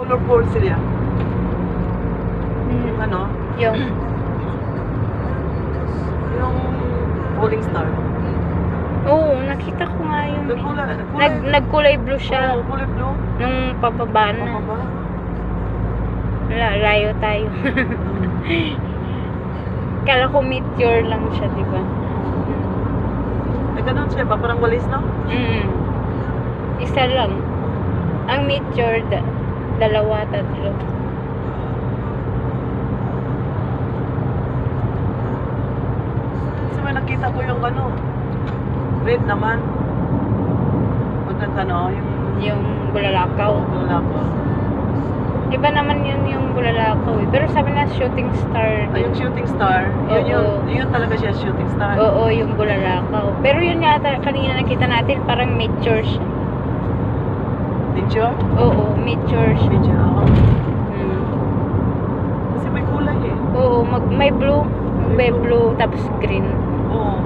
colorful sila. Mm. Ano? Yung Yung falling star. oo, nakita ko nga yun. Nagkulay blue siya Oo, kulay blue. nung pababa na. Pababa. Wala, layo tayo. Kala ko meteor lang siya, di ba? Ay, ganun siya ba? Parang walis, no? Isa lang. Ang meteor, dalawa, tatlo. Kasi may nakita ko yung ano, red naman. Pag ano, Yung bulalakaw. wala ko. Iba naman yun yung bulalakaw eh. Pero sabi na shooting star. Ay, yung shooting star, yun talaga siya, shooting star. Oo, yung bulalakaw. Pero yun nga, kanina nakita natin, parang meteor siya. Picture? Oo, meteor siya. Picture, ako. Mm. Kasi may kulay eh. Oo, may blue. May blue, tapos green. Oo.